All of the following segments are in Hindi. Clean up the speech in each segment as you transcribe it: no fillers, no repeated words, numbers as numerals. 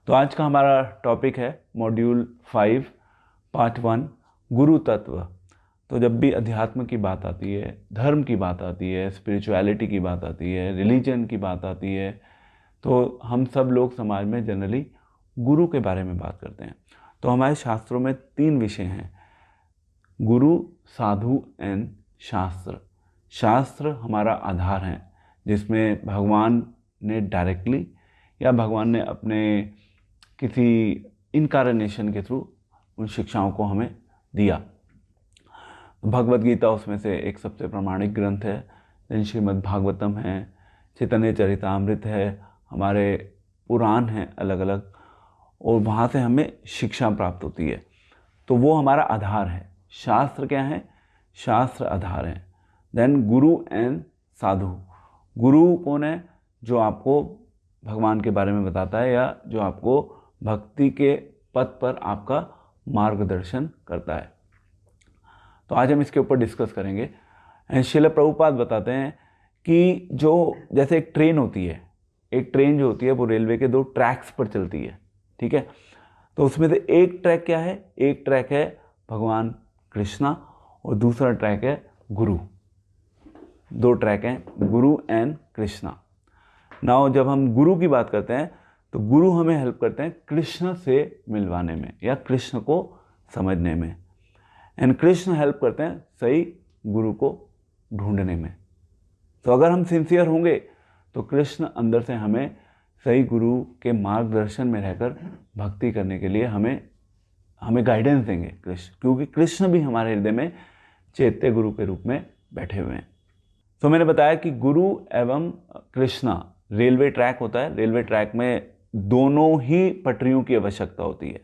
तो आज का हमारा टॉपिक है मॉड्यूल 5 पार्ट 1 गुरु तत्व। तो जब भी अध्यात्म की बात आती है, धर्म की बात आती है, स्पिरिचुअलिटी की बात आती है, रिलीजन की बात आती है, तो हम सब लोग समाज में जनरली गुरु के बारे में बात करते हैं। तो हमारे शास्त्रों में 3 विषय हैं, गुरु, साधु एंड शास्त्र। शास्त्र हमारा आधार है जिसमें भगवान ने डायरेक्टली या भगवान ने अपने किसी इनकारनेशन के थ्रू उन शिक्षाओं को हमें दिया। भगवद गीता उसमें से एक सबसे प्रामाणिक ग्रंथ है, देन श्रीमद् भागवतम है, चैतन्य चरितामृत है, हमारे पुराण हैं अलग अलग, और वहाँ से हमें शिक्षा प्राप्त होती है। तो वो हमारा आधार है। शास्त्र क्या है? शास्त्र आधार है। देन गुरु एंड साधु। गुरु कौन है? जो आपको भगवान के बारे में बताता है या जो आपको भक्ति के पथ पर आपका मार्गदर्शन करता है। तो आज हम इसके ऊपर डिस्कस करेंगे। श्रील प्रभुपाद बताते हैं कि जो जैसे एक ट्रेन होती है, एक ट्रेन जो होती है वो रेलवे के 2 ट्रैक्स पर चलती है, ठीक है। तो उसमें से एक ट्रैक क्या है? एक ट्रैक है भगवान कृष्णा और दूसरा ट्रैक है गुरु। 2 ट्रैक हैं, गुरु एंड कृष्णा। नाउ जब हम गुरु की बात करते हैं तो गुरु हमें हेल्प करते हैं कृष्ण से मिलवाने में या कृष्ण को समझने में, एंड कृष्ण हेल्प करते हैं सही गुरु को ढूंढने में। तो अगर हम सिंसियर होंगे तो कृष्ण अंदर से हमें सही गुरु के मार्गदर्शन में रहकर भक्ति करने के लिए हमें गाइडेंस देंगे कृष्ण, क्योंकि कृष्ण भी हमारे हृदय में चैत्य गुरु के रूप में बैठे हुए हैं। तो मैंने बताया कि गुरु एवं कृष्णा, रेलवे ट्रैक होता है, रेलवे ट्रैक में दोनों ही पटरियों की आवश्यकता होती है।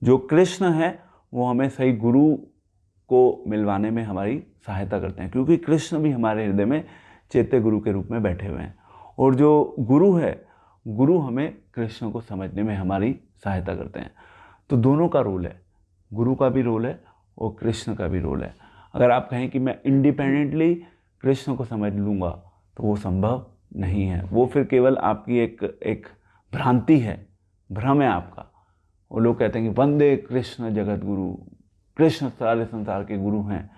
जो कृष्ण है वो हमें सही गुरु को मिलवाने में हमारी सहायता करते हैं, क्योंकि कृष्ण भी हमारे हृदय में चैत्य गुरु के रूप में बैठे हुए हैं। और जो गुरु है, गुरु हमें कृष्ण को समझने में हमारी सहायता करते हैं। तो दोनों का रोल है, गुरु का भी रोल है और कृष्ण का भी रोल है। अगर आप कहें कि मैं इंडिपेंडेंटली कृष्ण को समझ लूँगा तो वो संभव नहीं है। वो फिर केवल आपकी एक भ्रांति है, भ्रम है आपका। वो लोग कहते हैं कि वंदे कृष्ण जगत गुरु, कृष्ण सारे संसार के गुरु हैं,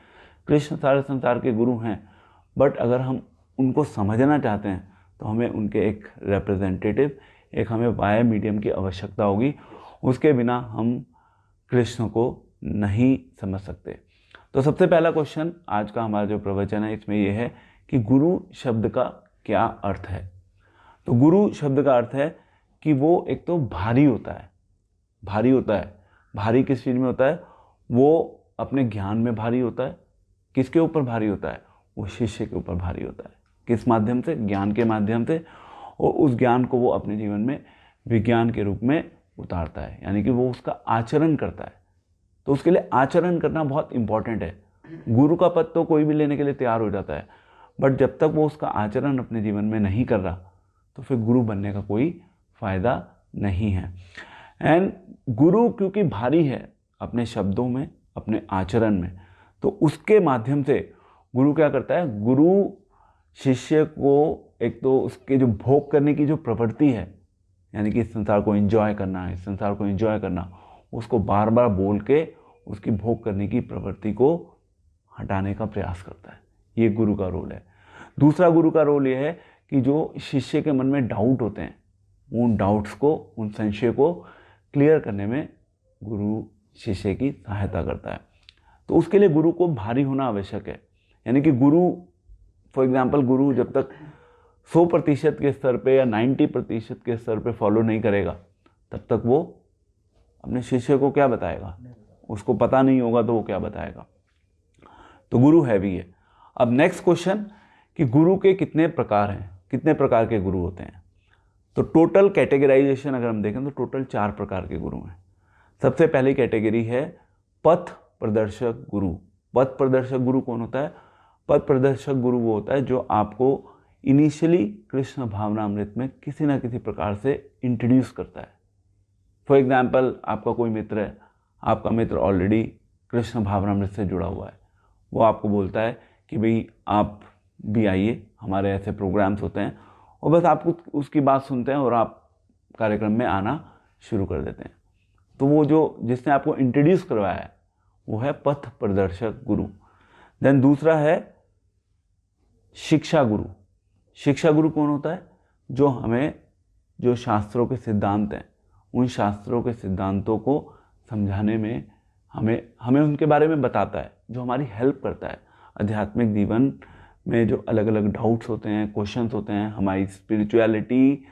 कृष्ण सारे संसार के गुरु हैं। बट अगर हम उनको समझना चाहते हैं तो हमें उनके एक रिप्रेजेंटेटिव, एक हमें वाया मीडियम की आवश्यकता होगी। उसके बिना हम कृष्ण को नहीं समझ सकते। तो सबसे पहला क्वेश्चन आज का हमारा जो प्रवचन है इसमें यह है कि गुरु शब्द का क्या अर्थ है। तो गुरु शब्द का अर्थ है कि वो एक तो भारी होता है। भारी होता है, भारी किस चीज़ में होता है? वो अपने ज्ञान में भारी होता है। किसके ऊपर भारी होता है? वो शिष्य के ऊपर भारी होता है। किस माध्यम से? ज्ञान के माध्यम से। और उस ज्ञान को वो अपने जीवन में विज्ञान के रूप में उतारता है, यानी कि वो उसका आचरण करता है। तो उसके लिए आचरण करना बहुत इंपॉर्टेंट है। गुरु का पद तो कोई भी लेने के लिए तैयार हो जाता है, बट जब तक वो उसका आचरण अपने जीवन में नहीं कर रहा तो फिर गुरु बनने का कोई फ़ायदा नहीं है। एंड गुरु क्योंकि भारी है अपने शब्दों में, अपने आचरण में, तो उसके माध्यम से गुरु क्या करता है? गुरु शिष्य को एक तो उसके जो भोग करने की जो प्रवृत्ति है, यानी कि इस संसार को एंजॉय करना है, इस संसार को एंजॉय करना, उसको बार बार बोल के उसकी भोग करने की प्रवृत्ति को हटाने का प्रयास करता है। ये गुरु का रोल है। दूसरा गुरु का रोल ये है कि जो शिष्य के मन में डाउट होते हैं, उन डाउट्स को, उन संशय को क्लियर करने में गुरु शिष्य की सहायता करता है। तो उसके लिए गुरु को भारी होना आवश्यक है। यानी कि गुरु, फॉर एग्जाम्पल, गुरु जब तक 100% के स्तर पे या 90% के स्तर पे फॉलो नहीं करेगा तब तक वो अपने शिष्य को क्या बताएगा? उसको पता नहीं होगा तो वो क्या बताएगा। तो गुरु हैवी है। अब नेक्स्ट क्वेश्चन कि गुरु के कितने प्रकार हैं, कितने प्रकार के गुरु होते हैं। तो टोटल कैटेगराइजेशन अगर हम देखें तो टोटल 4 प्रकार के गुरु हैं। सबसे पहली कैटेगरी है पथ प्रदर्शक गुरु। पथ प्रदर्शक गुरु कौन होता है? पथ प्रदर्शक गुरु वो होता है जो आपको इनिशियली कृष्ण भावनामृत में किसी ना किसी प्रकार से इंट्रोड्यूस करता है। फॉर एग्जाम्पल, आपका कोई मित्र है, आपका मित्र ऑलरेडी कृष्ण भावनामृत से जुड़ा हुआ है, वो आपको बोलता है कि भाई आप भी आइए, हमारे ऐसे प्रोग्राम्स होते हैं, और बस आप उसकी बात सुनते हैं और आप कार्यक्रम में आना शुरू कर देते हैं। तो वो जो जिसने आपको इंट्रोड्यूस करवाया है वो है पथ प्रदर्शक गुरु। देन दूसरा है शिक्षा गुरु। शिक्षा गुरु कौन होता है? जो हमें जो शास्त्रों के सिद्धांत हैं उन शास्त्रों के सिद्धांतों को समझाने में हमें उनके बारे में बताता है, जो हमारी हेल्प करता है आध्यात्मिक जीवन में। जो अलग अलग डाउट्स होते हैं, क्वेश्चंस होते हैं, हमारी स्पिरिचुअलिटी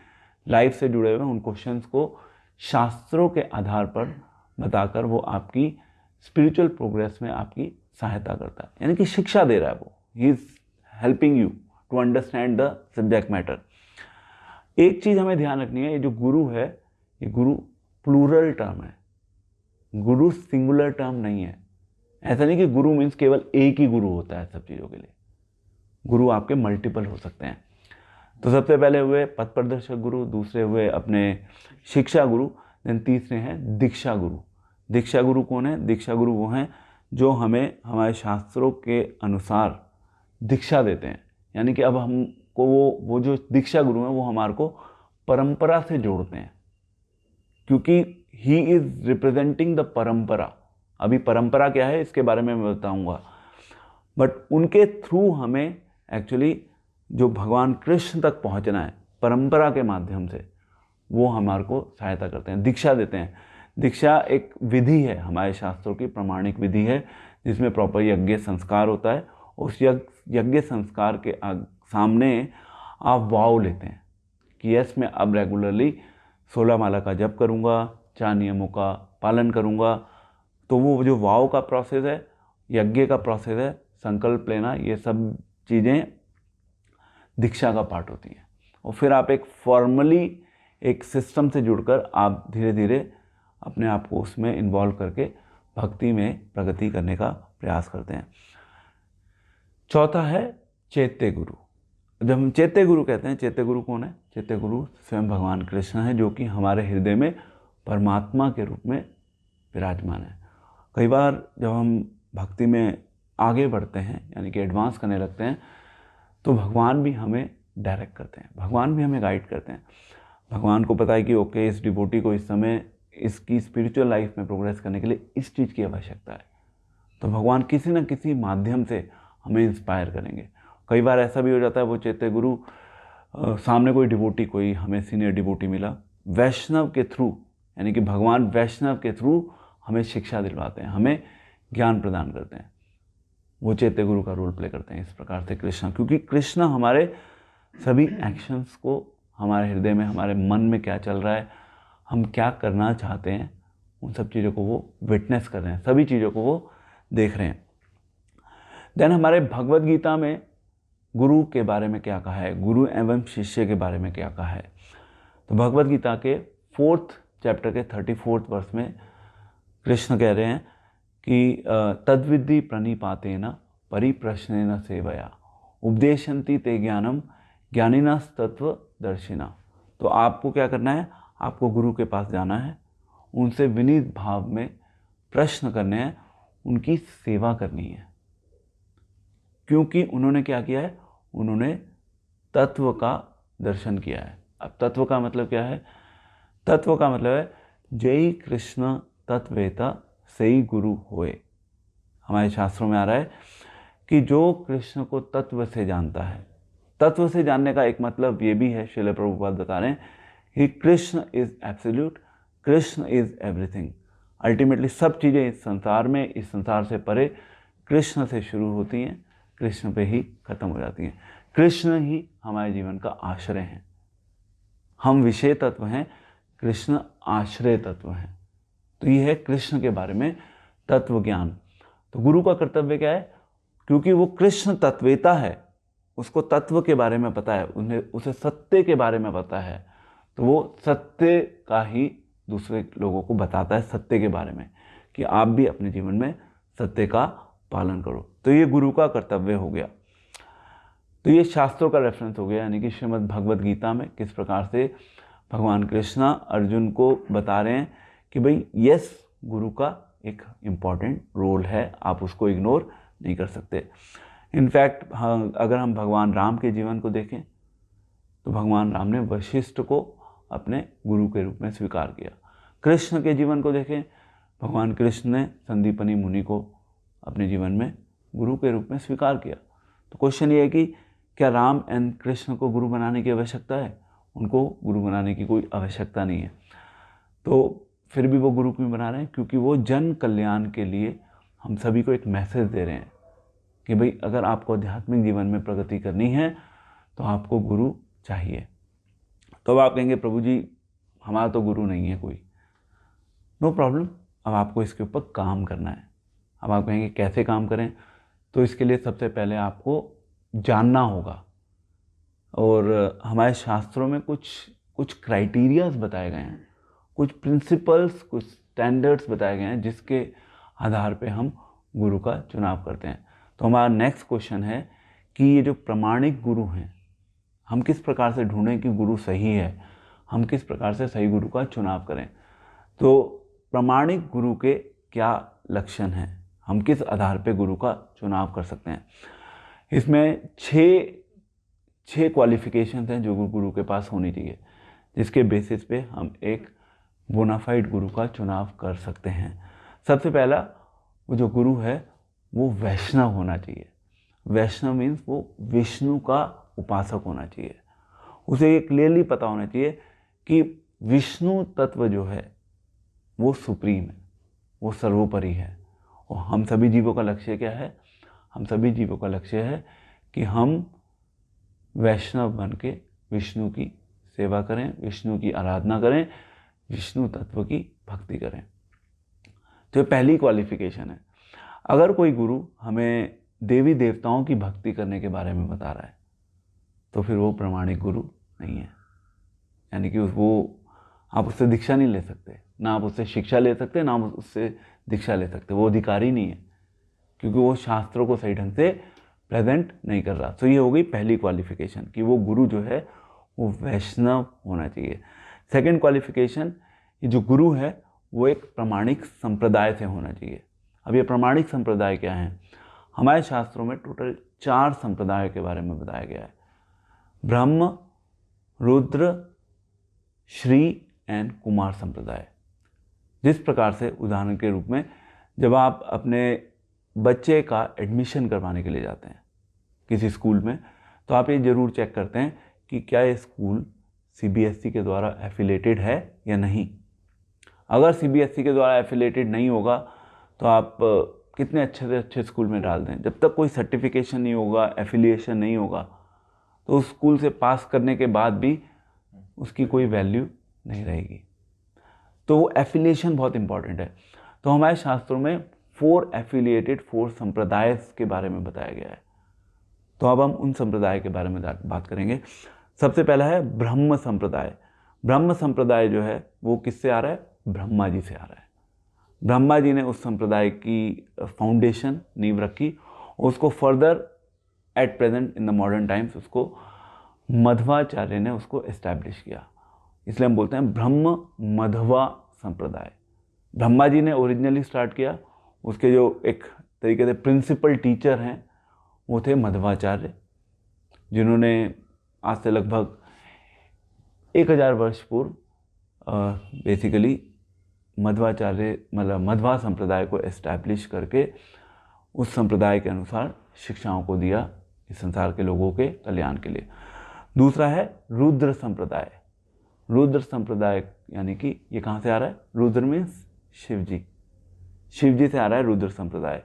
लाइफ से जुड़े हुए उन क्वेश्चंस को शास्त्रों के आधार पर बताकर वो आपकी स्पिरिचुअल प्रोग्रेस में आपकी सहायता करता है, यानी कि शिक्षा दे रहा है वो। He is helping you to understand the subject matter. एक चीज़ हमें ध्यान रखनी है, ये जो गुरु है ये गुरु प्लूरल टर्म है, गुरु सिंगुलर टर्म नहीं है। ऐसा नहीं कि गुरु मीन्स केवल एक ही गुरु होता है सब चीज़ों के लिए। गुरु आपके मल्टीपल हो सकते हैं। तो सबसे पहले हुए पथ प्रदर्शक गुरु, दूसरे हुए अपने शिक्षा गुरु, देन तीसरे हैं दीक्षा गुरु। दीक्षा गुरु कौन है? दीक्षा गुरु वो हैं जो हमें हमारे शास्त्रों के अनुसार दीक्षा देते हैं, यानी कि अब हमको वो जो दीक्षा गुरु हैं वो हमारे को परंपरा से जोड़ते हैं, क्योंकि ही इज़ रिप्रेजेंटिंग द परंपरा। अभी परंपरा क्या है इसके बारे में मैं बताऊंगा, बट उनके थ्रू हमें एक्चुअली जो भगवान कृष्ण तक पहुंचना है परंपरा के माध्यम से, वो हमारे को सहायता करते हैं, दीक्षा देते हैं। दीक्षा एक विधि है, हमारे शास्त्रों की प्रमाणिक विधि है, जिसमें प्रॉपर यज्ञ संस्कार होता है। उस यज्ञ संस्कार के सामने आप वाव लेते हैं कि यस मैं अब रेगुलरली 16 माला का जप करूँगा, 4 नियमों का पालन करूँगा। तो वो जो वाव का प्रोसेस है, यज्ञ का प्रोसेस है, संकल्प लेना, ये सब चीज़ें दीक्षा का पार्ट होती हैं। और फिर आप एक फॉर्मली एक सिस्टम से जुड़कर आप धीरे धीरे अपने आप को उसमें इन्वॉल्व करके भक्ति में प्रगति करने का प्रयास करते हैं। चौथा है चैत्य गुरु। जब हम चैत्य गुरु कहते हैं, चैत्य गुरु कौन है? चैत्य गुरु स्वयं भगवान कृष्ण है, जो कि हमारे हृदय में परमात्मा के रूप में विराजमान है। कई बार जब हम भक्ति में आगे बढ़ते हैं, यानी कि एडवांस करने लगते हैं, तो भगवान भी हमें डायरेक्ट करते हैं, भगवान भी हमें गाइड करते हैं। भगवान को पता है कि ओके इस डिवोटी को इस समय इसकी स्पिरिचुअल लाइफ में प्रोग्रेस करने के लिए इस चीज़ की आवश्यकता है, तो भगवान किसी न किसी माध्यम से हमें इंस्पायर करेंगे। कई बार ऐसा भी हो जाता है, वो चैत्य गुरु सामने कोई डिवोटी, कोई हमें सीनियर डिवोटी मिला, वैष्णव के थ्रू, यानी कि भगवान वैष्णव के थ्रू हमें शिक्षा दिलवाते हैं, हमें ज्ञान प्रदान करते हैं। वो चैत्य गुरु का रोल प्ले करते हैं इस प्रकार से कृष्ण, क्योंकि कृष्ण हमारे सभी एक्शंस को, हमारे हृदय में, हमारे मन में क्या चल रहा है, हम क्या करना चाहते हैं, उन सब चीज़ों को वो विटनेस कर रहे हैं, सभी चीज़ों को वो देख रहे हैं। देन हमारे भगवद गीता में गुरु के बारे में क्या कहा है, गुरु एवं शिष्य के बारे में क्या कहा है। तो भगवद गीता के 4th चैप्टर के 34th वर्ष में कृष्ण कह रहे हैं कि तद्विद्धि प्रणिपातेन परिप्रश्नेन सेवया उपदेशन्ति ते ज्ञानम ज्ञानिनस्तत्वदर्शिना। तो आपको क्या करना है? आपको गुरु के पास जाना है, उनसे विनीत भाव में प्रश्न करने हैं, उनकी सेवा करनी है, क्योंकि उन्होंने क्या किया है? उन्होंने तत्व का दर्शन किया है। अब तत्व का मतलब क्या है? तत्व का मतलब है जय कृष्ण तत्वेता सही गुरु होए। हमारे शास्त्रों में आ रहा है कि जो कृष्ण को तत्व से जानता है, तत्व से जानने का एक मतलब ये भी है, श्रील प्रभुपाद बता रहे हैं कि Krishna is absolute, Krishna is everything. Ultimately सब चीज़ें इस संसार में, इस संसार से परे कृष्ण से शुरू होती हैं, कृष्ण पे ही खत्म हो जाती हैं। कृष्ण ही हमारे जीवन का आश्रय हैं। हम विषय तत्व हैं, कृष्ण आश्रय तत्व हैं। तो ये है कृष्ण के बारे में तत्व ज्ञान। तो गुरु का कर्तव्य क्या है? क्योंकि वो कृष्ण तत्वेता है, उसको तत्व के बारे में पता है, उसे सत्य के बारे में पता है, तो वो सत्य का ही दूसरे लोगों को बताता है, सत्य के बारे में, कि आप भी अपने जीवन में सत्य का पालन करो। तो ये गुरु का कर्तव्य हो गया। तो ये शास्त्रों का रेफरेंस हो गया, यानी कि श्रीमद् भगवद गीता में किस प्रकार से भगवान कृष्णा अर्जुन को बता रहे हैं कि भाई यस, गुरु का एक इम्पॉर्टेंट रोल है, आप उसको इग्नोर नहीं कर सकते। इनफैक्ट अगर हम भगवान राम के जीवन को देखें तो भगवान राम ने वशिष्ठ को अपने गुरु के रूप में स्वीकार किया। कृष्ण के जीवन को देखें, भगवान कृष्ण ने संदीपनी मुनि को अपने जीवन में गुरु के रूप में स्वीकार किया। तो क्वेश्चन ये है कि क्या राम एंड कृष्ण को गुरु बनाने की आवश्यकता है? उनको गुरु बनाने की कोई आवश्यकता नहीं है। तो फिर भी वो गुरु क्यों बना रहे हैं? क्योंकि वो जन कल्याण के लिए हम सभी को एक मैसेज दे रहे हैं कि भाई अगर आपको आध्यात्मिक जीवन में प्रगति करनी है तो आपको गुरु चाहिए। तो अब आप कहेंगे प्रभु जी हमारा तो गुरु नहीं है कोई। नो प्रॉब्लम, अब आपको इसके ऊपर काम करना है। अब आप कहेंगे कैसे काम करें? तो इसके लिए सबसे पहले आपको जानना होगा, और हमारे शास्त्रों में कुछ क्राइटेरियाज बताए गए हैं, कुछ प्रिंसिपल्स, कुछ स्टैंडर्ड्स बताए गए हैं जिसके आधार पे हम गुरु का चुनाव करते हैं। तो हमारा नेक्स्ट क्वेश्चन है कि ये जो प्रमाणिक गुरु हैं, हम किस प्रकार से ढूंढें कि गुरु सही है, हम किस प्रकार से सही गुरु का चुनाव करें। तो प्रमाणिक गुरु के क्या लक्षण हैं, हम किस आधार पे गुरु का चुनाव कर सकते हैं? इसमें छः क्वालिफिकेशंस हैं जो गुरु के पास होनी चाहिए, जिसके बेसिस पे हम एक बोनाफाइड गुरु का चुनाव कर सकते हैं। सबसे पहला, वो जो गुरु है वो वैष्णव होना चाहिए। वैष्णव मीन्स वो विष्णु का उपासक होना चाहिए। उसे ये क्लियरली पता होना चाहिए कि विष्णु तत्व जो है वो सुप्रीम है, वो सर्वोपरि है। और हम सभी जीवों का लक्ष्य क्या है? हम सभी जीवों का लक्ष्य है कि हम वैष्णव बन के विष्णु की सेवा करें, विष्णु की आराधना करें, विष्णु तत्व की भक्ति करें। तो ये पहली क्वालिफिकेशन है। अगर कोई गुरु हमें देवी देवताओं की भक्ति करने के बारे में बता रहा है तो फिर वो प्रमाणिक गुरु नहीं है। यानी कि वो आप उससे दीक्षा नहीं ले सकते, ना आप उससे शिक्षा ले सकते, ना आप उससे दीक्षा ले सकते। वो अधिकारी नहीं है क्योंकि वो शास्त्रों को सही ढंग से प्रेजेंट नहीं कर रहा। तो ये हो गई पहली क्वालिफिकेशन कि वो गुरु जो है वो वैष्णव होना चाहिए। सेकंड क्वालिफिकेशन, ये जो गुरु है वो एक प्रामाणिक संप्रदाय से होना चाहिए। अब ये प्रामाणिक संप्रदाय क्या है? हमारे शास्त्रों में टोटल 4 संप्रदाय के बारे में बताया गया है। ब्रह्म, रुद्र, श्री एंड कुमार संप्रदाय। जिस प्रकार से उदाहरण के रूप में जब आप अपने बच्चे का एडमिशन करवाने के लिए जाते हैं किसी स्कूल में, तो आप ये ज़रूर चेक करते हैं कि क्या ये स्कूल सीबीएसई के द्वारा एफिलेटेड है या नहीं। अगर सीबीएसई के द्वारा एफिलेटेड नहीं होगा तो आप कितने अच्छे से अच्छे स्कूल में डाल दें, जब तक कोई सर्टिफिकेशन नहीं होगा, एफिलिएशन नहीं होगा, तो उस स्कूल से पास करने के बाद भी उसकी कोई वैल्यू नहीं रहेगी। तो वो एफिलिएशन बहुत इंपॉर्टेंट है। तो हमारे शास्त्रों में 4 एफिलिएटेड 4 संप्रदाय के बारे में बताया गया है। तो अब हम उन संप्रदाय के बारे में बात करेंगे। सबसे पहला है ब्रह्म संप्रदाय। ब्रह्म संप्रदाय जो है वो किससे आ रहा है? ब्रह्मा जी से आ रहा है। ब्रह्मा जी ने उस संप्रदाय की फाउंडेशन, नींव रखी, और उसको further at present in the modern times उसको मध्वाचार्य ने उसको एस्टैब्लिश किया। इसलिए हम बोलते हैं ब्रह्म मध्वा संप्रदाय। ब्रह्मा जी ने ओरिजिनली स्टार्ट किया, उसके जो एक तरीके से प्रिंसिपल टीचर हैं वो थे मध्वाचार्य, जिन्होंने आज से लगभग 1000 वर्ष पूर्व बेसिकली मध्वाचार्य मतलब मध्वा संप्रदाय को एस्टैब्लिश करके उस संप्रदाय के अनुसार शिक्षाओं को दिया इस संसार के लोगों के कल्याण के लिए। दूसरा है रुद्र संप्रदाय। रुद्र संप्रदाय यानी कि ये कहाँ से आ रहा है? रुद्र मीन्स शिव जी। शिव जी से आ रहा है रुद्र संप्रदाय।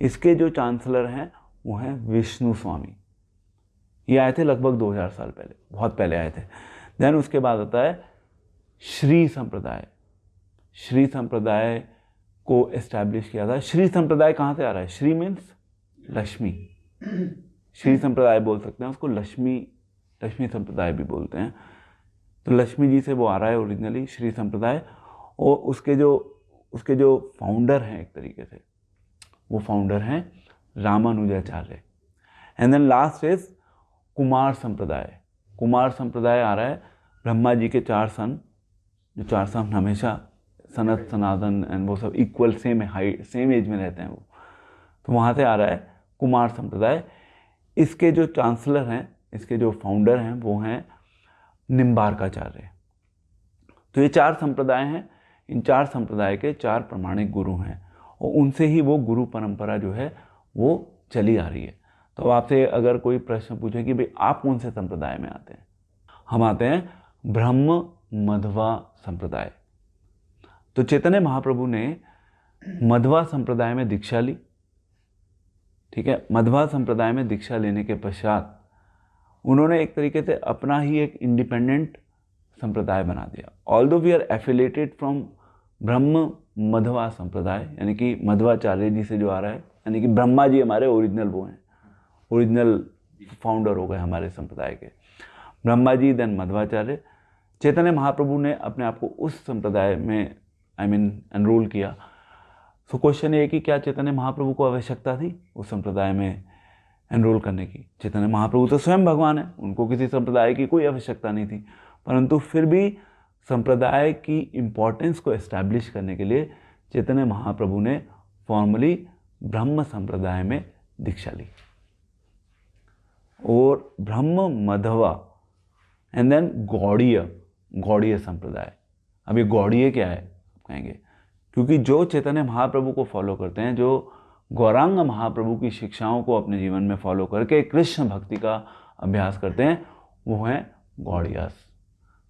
इसके जो चांसलर हैं वो हैं विष्णु स्वामी। ये आए थे लगभग 2000 साल पहले, बहुत पहले आए थे। देन उसके बाद आता है श्री संप्रदाय। श्री संप्रदाय को एस्टैब्लिश किया था। श्री संप्रदाय कहाँ से आ रहा है? श्री मीन्स लक्ष्मी। श्री संप्रदाय बोल सकते हैं उसको, लक्ष्मी संप्रदाय भी बोलते हैं। तो लक्ष्मी जी से वो आ रहा है ओरिजिनली श्री संप्रदाय। और उसके जो फाउंडर हैं एक तरीके से, वो फाउंडर हैं Ramanujacharya. And then last is Kumar Sampradaya. Kumar संप्रदाय आ रहा है ब्रह्मा जी के 4 सन, जो 4 सन हमेशा सनत, सनातन एंड वो सब equal same height, same age में रहते हैं वो, तो वहाँ से आ रहा है कुमार संप्रदाय। इसके जो चांसलर हैं, इसके जो फाउंडर हैं वो हैं निम्बार्काचार्य। तो ये 4 संप्रदाय हैं। इन 4 संप्रदाय के 4 प्रमाणिक गुरु हैं और उनसे ही वो गुरु परंपरा जो है वो चली आ रही है। तो आपसे अगर कोई प्रश्न पूछे कि भाई आप कौन से संप्रदाय में आते हैं, हम आते हैं ब्रह्म मध्वा संप्रदाय। तो चैतन्य महाप्रभु ने मध्वा संप्रदाय में दीक्षा ली, ठीक है। मध्वा संप्रदाय में दीक्षा लेने के पश्चात उन्होंने एक तरीके से अपना ही एक इंडिपेंडेंट संप्रदाय बना दिया। Although we are affiliated from Brahma Madhva संप्रदाय, यानी कि मध्वाचार्य जी से जो आ रहा है, यानी कि ब्रह्मा जी हमारे ओरिजिनल वो हैं, ओरिजिनल फाउंडर हो गए हमारे संप्रदाय के, ब्रह्मा जी देन मध्वाचार्य। चैतन्य महाप्रभु ने अपने आप को उस संप्रदाय में एनरोल किया। सो क्वेश्चन ये कि क्या चैतन्य महाप्रभु को आवश्यकता थी उस संप्रदाय में एनरोल करने की? चैतन्य महाप्रभु तो स्वयं भगवान है, उनको किसी संप्रदाय की कोई आवश्यकता नहीं थी, परंतु फिर भी संप्रदाय की इम्पोर्टेंस को एस्टैब्लिश करने के लिए चैतन्य महाप्रभु ने फॉर्मली ब्रह्म संप्रदाय में दीक्षा ली और ब्रह्म मध्वा एंड देन गौड़ीय संप्रदाय। अब ये गौड़ीय क्या है कहेंगे, क्योंकि जो चैतन्य महाप्रभु को फॉलो करते हैं, जो गौरांग महाप्रभु की शिक्षाओं को अपने जीवन में फॉलो करके कृष्ण भक्ति का अभ्यास करते हैं, वो हैं गौड़ियास।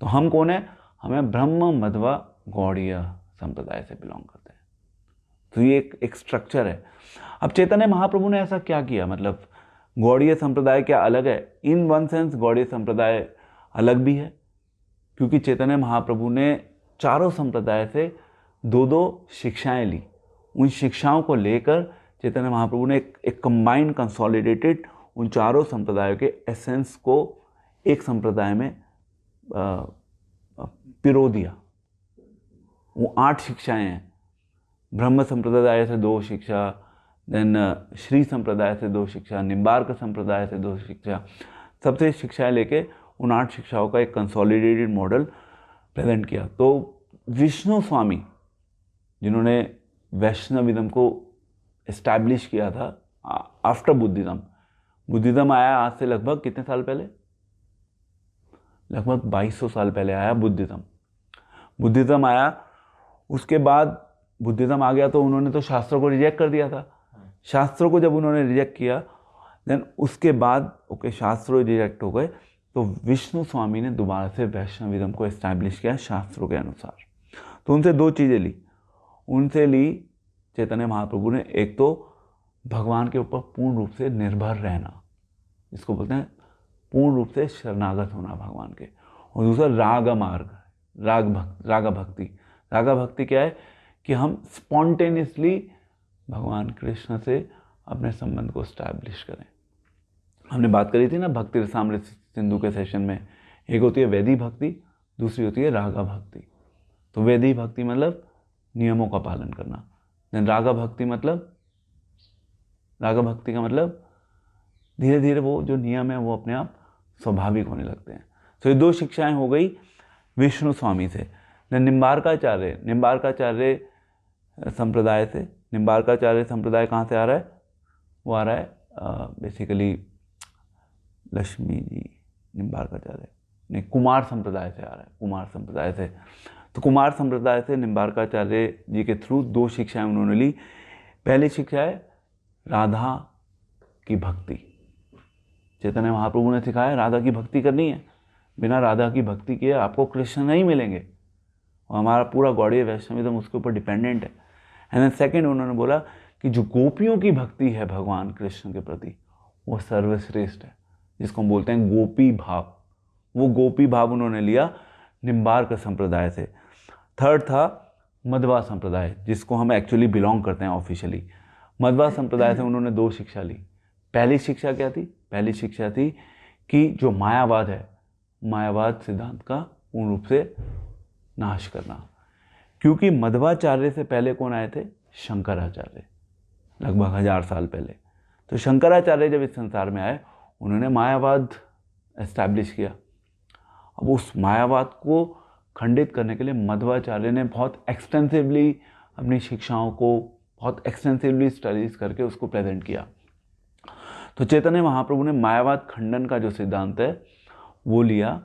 तो हम कौन है? हमें ब्रह्म मध्वा गौड़ीय संप्रदाय से बिलोंग करते हैं। तो ये एक स्ट्रक्चर है। अब चैतन्य महाप्रभु ने ऐसा क्या किया, मतलब गौड़ीय संप्रदाय क्या अलग है? इन वन सेंस गौड़ीय संप्रदाय अलग भी है, क्योंकि चैतन्य महाप्रभु ने चारों संप्रदाय से 2-2 शिक्षाएं ली। उन शिक्षाओं को लेकर चैतन्य महाप्रभु ने एक कंबाइंड कंसोलिडेटेड उन चारों संप्रदायों के एसेंस को एक संप्रदाय में पिरो दिया। वो 8 शिक्षाएं हैं। ब्रह्म संप्रदाय से 2 शिक्षा, देन श्री संप्रदाय से 2 शिक्षा, निम्बार्क संप्रदाय से 2 शिक्षा, सबसे शिक्षाएं लेके उन 8 शिक्षाओं का एक कंसोलिडेटेड मॉडल प्रेजेंट किया। तो विष्णु स्वामी जिन्होंने वैष्णविज्म को इस्टेब्लिश किया था आफ्टर बुद्धिज्म आया आज से लगभग कितने साल पहले? लगभग 2200 साल पहले आया बुद्धिज्म आया। उसके बाद बुद्धिज्म आ गया तो उन्होंने तो शास्त्रों को रिजेक्ट कर दिया था। शास्त्रों को जब उन्होंने रिजेक्ट किया, देन उसके बाद शास्त्रों रिजेक्ट हो गए, तो विष्णु स्वामी ने दोबारा से वैष्णविज्म को इस्टेब्लिश किया शास्त्रों के अनुसार। तो उनसे 2 चीज़ें ली। उनसे ली चैतन्य महाप्रभु ने, एक तो भगवान के ऊपर पूर्ण रूप से निर्भर रहना, जिसको बोलते हैं पूर्ण रूप से शरणागत होना भगवान के, और दूसरा राग भक्ति क्या है कि हम स्पॉन्टेनियसली भगवान कृष्ण से अपने संबंध को स्टैब्लिश करें। हमने बात करी थी ना भक्ति रसामृत सिंधु के सेशन में, एक होती है वैदिक भक्ति, दूसरी होती है रागा भक्ति। तो वैदिक भक्ति मतलब नियमों का पालन करना, देन रागा भक्ति का मतलब धीरे धीरे वो जो नियम है वो अपने आप स्वाभाविक होने लगते हैं। तो ये 2 शिक्षाएं हो गई विष्णु स्वामी से। देन निम्बार्काचार्य संप्रदाय से, निम्बार्काचार्य संप्रदाय कहाँ से आ रहा है? वो आ रहा है बेसिकली लक्ष्मी जी निम्बार्काचार्य नहीं, कुमार संप्रदाय से आ रहा है, कुमार संप्रदाय से। तो कुमार संप्रदाय से निम्बार्काचार्य जी के थ्रू 2 शिक्षाएं उन्होंने ली। पहली शिक्षा है राधा की भक्ति। चैतन्य महाप्रभु ने सिखाया राधा की भक्ति करनी है, बिना राधा की भक्ति किए आपको कृष्ण नहीं मिलेंगे, और हमारा पूरा गौड़ीय वैष्णविज्म उसके ऊपर डिपेंडेंट है। एंड देन सेकेंड उन्होंने बोला कि जो गोपियों की भक्ति है भगवान कृष्ण के प्रति वो सर्वश्रेष्ठ है, जिसको हम बोलते हैं गोपी भाव। वो गोपी भाव उन्होंने लिया निम्बार्क संप्रदाय से। थर्ड था मध्वा संप्रदाय, जिसको हम एक्चुअली बिलोंग करते हैं ऑफिशियली। मध्वा संप्रदाय से उन्होंने 2 शिक्षा ली। पहली शिक्षा क्या थी? पहली शिक्षा थी कि जो मायावाद है, मायावाद सिद्धांत का पूर्ण रूप से नाश करना। क्योंकि मध्वाचार्य से पहले कौन आए थे? शंकराचार्य, लगभग 1000 साल पहले। तो शंकराचार्य जब इस संसार में आए, उन्होंने मायावाद एस्टैब्लिश किया। अब उस मायावाद को खंडित करने के लिए मध्वाचार्य ने बहुत एक्सटेंसिवली अपनी शिक्षाओं को बहुत एक्सटेंसिवली स्टडीज करके उसको प्रेजेंट किया। तो चैतन्य महाप्रभु ने मायावाद खंडन का जो सिद्धांत है वो लिया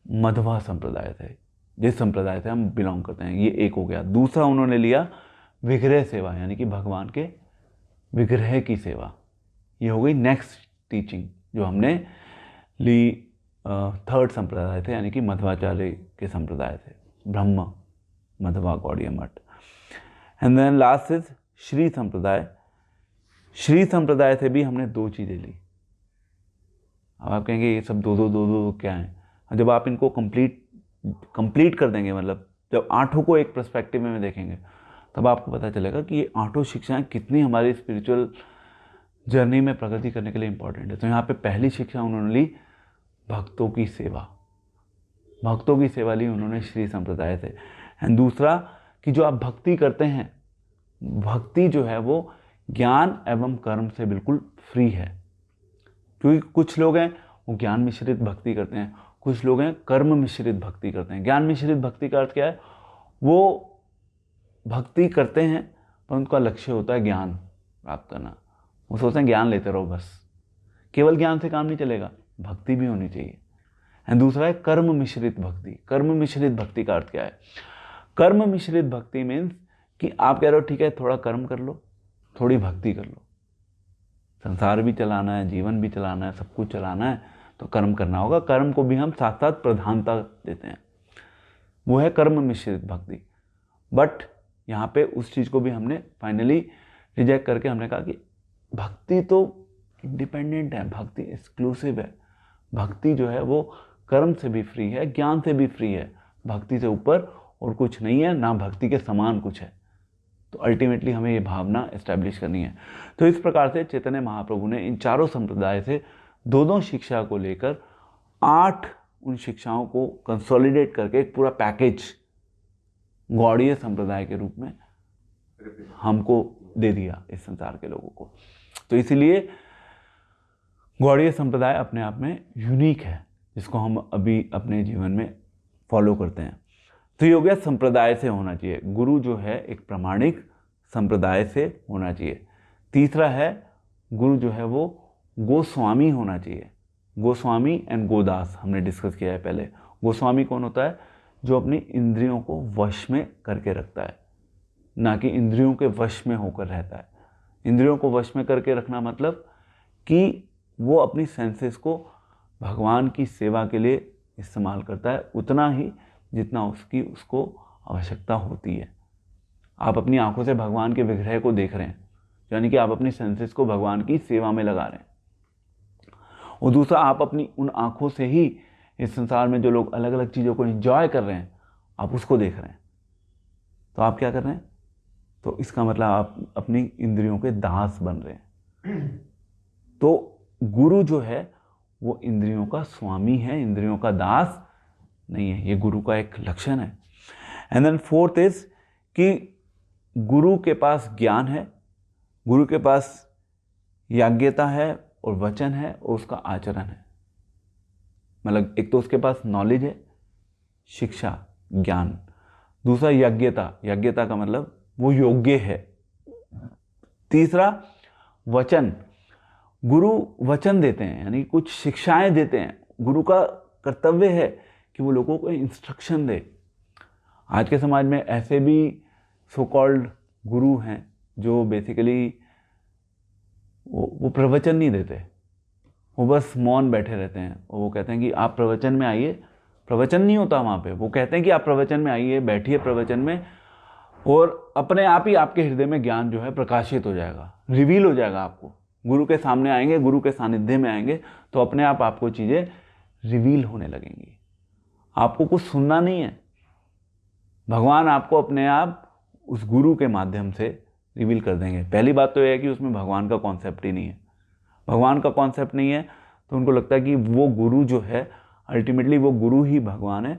मध्वा संप्रदाय से, जिस संप्रदाय से हम बिलोंग करते हैं, ये एक हो गया। दूसरा उन्होंने लिया विग्रह सेवा, यानी कि भगवान के विग्रह की सेवा। ये हो गई नेक्स्ट टीचिंग जो हमने ली थर्ड संप्रदाय थे, यानी कि मध्वाचार्य के संप्रदाय से, ब्रह्म Madhva Gaudiya Math. And then last is Shri Sampradaya. Shri संप्रदाय से भी हमने 2 चीज़ें ली। अब आप कहेंगे ये सब दो क्या है? जब आप इनको कंप्लीट कर देंगे, मतलब जब 8 को एक पर्सपेक्टिव में देखेंगे, तब आपको पता चलेगा कि ये 8 शिक्षाएं कितनी हमारी स्पिरिचुअल जर्नी में प्रगति करने के लिए इंपॉर्टेंट है। तो यहाँ पे पहली शिक्षा उन्होंने ली भक्तों की सेवा। भक्तों की सेवा ली उन्होंने श्री संप्रदाय से। एंड दूसरा कि जो आप भक्ति करते हैं, भक्ति जो है वो ज्ञान एवं कर्म से बिल्कुल फ्री है। क्योंकि कुछ लोग हैं वो ज्ञान मिश्रित भक्ति करते हैं, कुछ लोग हैं कर्म मिश्रित भक्ति करते हैं। ज्ञान मिश्रित भक्ति का अर्थ क्या है? वो भक्ति करते हैं पर उनका लक्ष्य होता है ज्ञान प्राप्त करना। वो सोचते हैं ज्ञान लेते रहो बस। केवल ज्ञान से काम नहीं चलेगा, भक्ति भी होनी चाहिए। एंड दूसरा है कर्म मिश्रित भक्ति। कर्म मिश्रित भक्ति का अर्थ क्या है? कर्म मिश्रित भक्ति मीन्स कि आप कह रहे हो ठीक है थोड़ा कर्म कर लो, थोड़ी भक्ति कर लो। संसार भी चलाना है, जीवन भी चलाना है, सब कुछ चलाना है, तो कर्म करना होगा। कर्म को भी हम साथ साथ प्रधानता देते हैं, वो है कर्म मिश्रित भक्ति। बट यहाँ पे उस चीज़ को भी हमने फाइनली रिजेक्ट करके हमने कहा कि भक्ति तो इंडिपेंडेंट है, भक्ति एक्सक्लूसिव है। भक्ति जो है वो कर्म से भी फ्री है, ज्ञान से भी फ्री है। भक्ति से ऊपर और कुछ नहीं है, ना भक्ति के समान कुछ है। तो अल्टीमेटली हमें ये भावना एस्टैब्लिश करनी है। तो इस प्रकार से चैतन्य महाप्रभु ने इन 4 संप्रदाय से 2 शिक्षा को लेकर 8 उन शिक्षाओं को कंसोलिडेट करके एक पूरा पैकेज गौड़ीय संप्रदाय के रूप में हमको दे दिया इस संसार के लोगों को। तो इसीलिए गौड़ीय संप्रदाय अपने आप में यूनिक है, जिसको हम अभी अपने जीवन में फॉलो करते हैं। तो ये हो गया संप्रदाय से होना चाहिए। गुरु जो है एक प्रामाणिक संप्रदाय से होना चाहिए। तीसरा है गुरु जो है वो गोस्वामी होना चाहिए। गोस्वामी एंड गोदास हमने डिस्कस किया है पहले। गोस्वामी कौन होता है? जो अपनी इंद्रियों को वश में करके रखता है, ना कि इंद्रियों के वश में होकर रहता है। इंद्रियों को वश में करके रखना मतलब कि वो अपनी सेंसेस को भगवान की सेवा के लिए इस्तेमाल करता है, उतना ही जितना उसको आवश्यकता होती है। आप अपनी आंखों से भगवान के विग्रह को देख रहे हैं, यानी कि आप अपनी सेंसेस को भगवान की सेवा में लगा रहे हैं। और दूसरा, आप अपनी उन आंखों से ही इस संसार में जो लोग अलग अलग चीज़ों को एंजॉय कर रहे हैं, आप उसको देख रहे हैं। तो आप क्या कर रहे हैं? तो इसका मतलब आप अपनी इंद्रियों के दास बन रहे हैं। तो गुरु जो है वो इंद्रियों का स्वामी है, इंद्रियों का दास नहीं है। ये गुरु का एक लक्षण है। एंड देन फोर्थ इज कि गुरु के पास ज्ञान है, गुरु के पास याज्ञता है और वचन है और उसका आचरण है। मतलब एक तो उसके पास नॉलेज है, शिक्षा, ज्ञान। दूसरा यज्ञता, यज्ञता का मतलब वो योग्य है। तीसरा वचन, गुरु वचन देते हैं, यानी कुछ शिक्षाएं देते हैं। गुरु का कर्तव्य है कि वो लोगों को इंस्ट्रक्शन दे। आज के समाज में ऐसे भी सो कॉल्ड गुरु हैं जो बेसिकली वो प्रवचन नहीं देते, वो बस मौन बैठे रहते हैं और वो कहते हैं कि आप प्रवचन में आइए। प्रवचन नहीं होता वहाँ पे, वो कहते हैं कि आप प्रवचन में आइए, बैठिए प्रवचन में, और अपने आप ही आपके हृदय में ज्ञान जो है प्रकाशित हो जाएगा, रिवील हो जाएगा आपको। गुरु के सामने आएंगे, गुरु के सानिध्य में आएंगे तो अपने आप आपको चीज़ें रिवील होने लगेंगी। आपको कुछ सुनना नहीं है, भगवान आपको अपने आप उस गुरु के माध्यम से रिवील कर देंगे। पहली बात तो यह है कि उसमें भगवान का कॉन्सेप्ट ही नहीं है। भगवान का कॉन्सेप्ट नहीं है तो उनको लगता है कि वो गुरु जो है अल्टीमेटली वो गुरु ही भगवान है।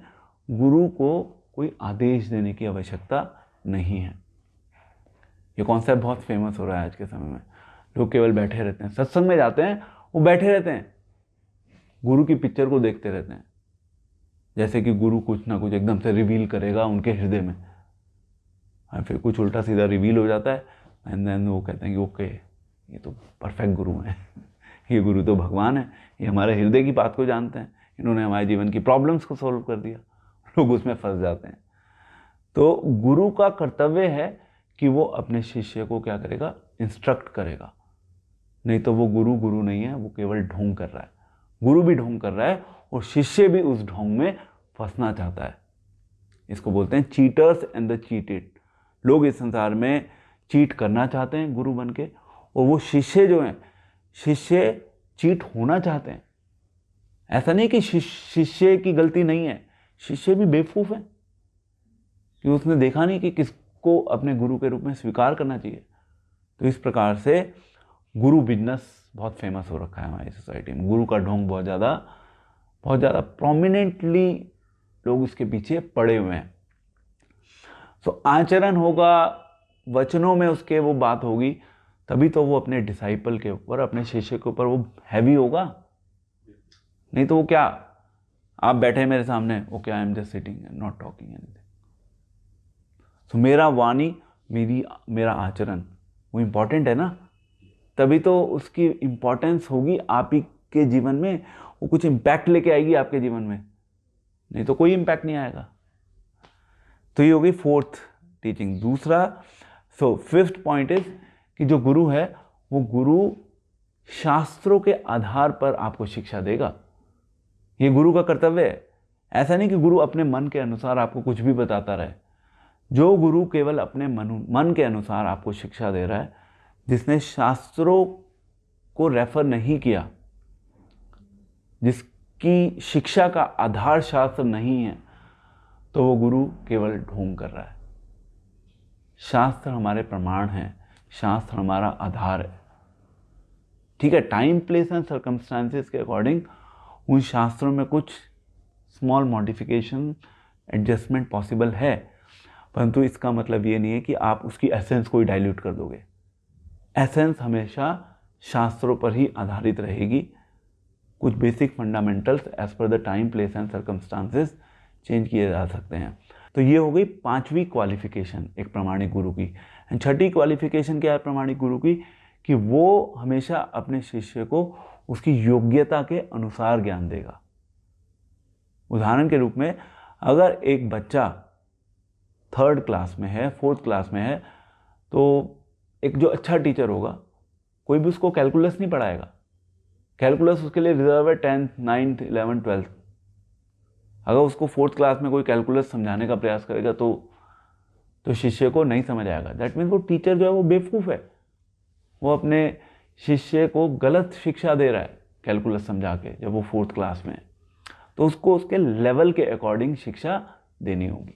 गुरु को कोई आदेश देने की आवश्यकता नहीं है। ये कॉन्सेप्ट बहुत फेमस हो रहा है आज के समय में। लोग केवल बैठे रहते हैं, सत्संग में जाते हैं, वो बैठे रहते हैं, गुरु की पिक्चर को देखते रहते हैं, जैसे कि गुरु कुछ ना कुछ एकदम से रिवील करेगा उनके हृदय में, और फिर कुछ उल्टा सीधा रिवील हो जाता है। एंड देन वो कहते हैं कि ओके ये तो परफेक्ट गुरु हैं, ये गुरु तो भगवान है, ये हमारे हृदय की बात को जानते हैं, इन्होंने हमारे जीवन की प्रॉब्लम्स को सॉल्व कर दिया। लोग उसमें फंस जाते हैं। तो गुरु का कर्तव्य है कि वो अपने शिष्य को क्या करेगा, इंस्ट्रक्ट करेगा। नहीं तो वो गुरु नहीं है, वो केवल ढोंग कर रहा है। गुरु भी ढोंग कर रहा है और शिष्य भी उस ढोंग में फंसना चाहता है। इसको बोलते हैं चीटर्स एंड द चीटेड। लोग इस संसार में चीट करना चाहते हैं गुरु बन के, और वो शिष्य जो हैं, शिष्य चीट होना चाहते हैं। ऐसा नहीं कि शिष्य की गलती नहीं है, शिष्य भी बेवकूफ़ है कि उसने देखा नहीं कि किसको अपने गुरु के रूप में स्वीकार करना चाहिए। तो इस प्रकार से गुरु बिजनेस बहुत फेमस हो रखा है हमारी सोसाइटी में। गुरु का ढोंग बहुत ज़्यादा प्रोमिनेंटली लोग उसके पीछे पड़े हुए हैं। तो आचरण होगा, वचनों में उसके वो बात होगी, तभी तो वो अपने डिसाइपल के ऊपर, अपने शिष्य के ऊपर वो हैवी होगा। नहीं तो वो क्या, आप बैठे मेरे सामने, okay I am just sitting not talking anything. तो मेरा वाणी, मेरा आचरण वो इम्पॉर्टेंट है ना, तभी तो उसकी इम्पोर्टेंस होगी आप ही के जीवन में, वो कुछ इम्पैक्ट लेके आएगी आपके जीवन में, नहीं तो कोई इम्पैक्ट नहीं आएगा। तो ये होगी फोर्थ टीचिंग। दूसरा, फिफ्थ पॉइंट इज कि जो गुरु है वो गुरु शास्त्रों के आधार पर आपको शिक्षा देगा। ये गुरु का कर्तव्य है। ऐसा नहीं कि गुरु अपने मन के अनुसार आपको कुछ भी बताता रहे। जो गुरु केवल अपने मन के अनुसार आपको शिक्षा दे रहा है, जिसने शास्त्रों को रेफर नहीं किया, जिसकी शिक्षा का आधार शास्त्र नहीं है, तो वो गुरु केवल ढोंग कर रहा है। शास्त्र हमारे प्रमाण हैं, शास्त्र हमारा आधार है। ठीक है, टाइम प्लेस एंड सर्कमस्टांसेस के अकॉर्डिंग उन शास्त्रों में कुछ स्मॉल मॉडिफिकेशन एडजस्टमेंट पॉसिबल है, परंतु इसका मतलब ये नहीं है कि आप उसकी एसेंस को ही डाइल्यूट कर दोगे। एसेंस हमेशा शास्त्रों पर ही आधारित रहेगी। कुछ basic fundamentals as per the time place and circumstances change किए जा सकते हैं। तो ये हो गई पांचवी क्वालिफिकेशन एक प्रामाणिक गुरु की। एंड छठी क्वालिफिकेशन क्या है प्रामाणिक गुरु की, कि वो हमेशा अपने शिष्य को उसकी योग्यता के अनुसार ज्ञान देगा। उदाहरण के रूप में, अगर एक बच्चा 3rd क्लास में है, 4th क्लास में है, तो एक जो अच्छा टीचर होगा, कोई भी उसको कैलकुलस नहीं पढ़ाएगा। कैलकुलस उसके लिए रिजर्व है 10th, 9th, 11th, 12th। अगर उसको 4th क्लास में कोई कैलकुलस समझाने का प्रयास करेगा तो शिष्य को नहीं समझ आएगा। दैट मीन्स वो टीचर जो है वो बेवकूफ़ है, वो अपने शिष्य को गलत शिक्षा दे रहा है कैलकुलस समझा के, जब वो 4th क्लास में है। तो उसको उसके लेवल के अकॉर्डिंग शिक्षा देनी होगी।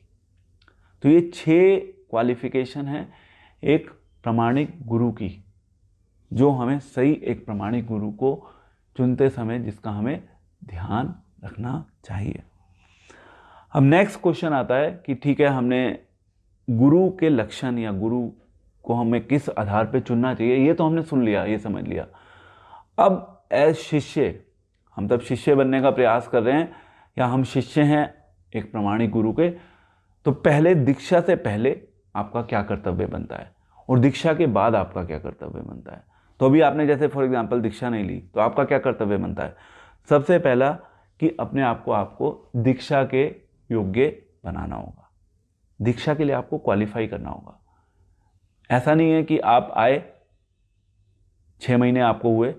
तो ये 6 क्वालिफिकेशन है एक प्रामाणिक गुरु की, जो हमें सही एक प्रामाणिक गुरु को चुनते समय जिसका हमें ध्यान रखना चाहिए। अब नेक्स्ट क्वेश्चन आता है कि ठीक है, हमने गुरु के लक्षण या गुरु को हमें किस आधार पे चुनना चाहिए, ये तो हमने सुन लिया, ये समझ लिया। अब एज शिष्य, हम तब शिष्य बनने का प्रयास कर रहे हैं या हम शिष्य हैं एक प्रामाणिक गुरु के, तो पहले दीक्षा से पहले आपका क्या कर्तव्य बनता है और दीक्षा के बाद आपका क्या कर्तव्य बनता है। तो अभी आपने जैसे फॉर एग्जांपल दीक्षा नहीं ली, तो आपका क्या कर्तव्य बनता है। सबसे पहला कि अपने आप को आपको दीक्षा के योग्य बनाना होगा। दीक्षा के लिए आपको क्वालिफाई करना होगा। ऐसा नहीं है कि आप आए, 6 महीने आपको हुए,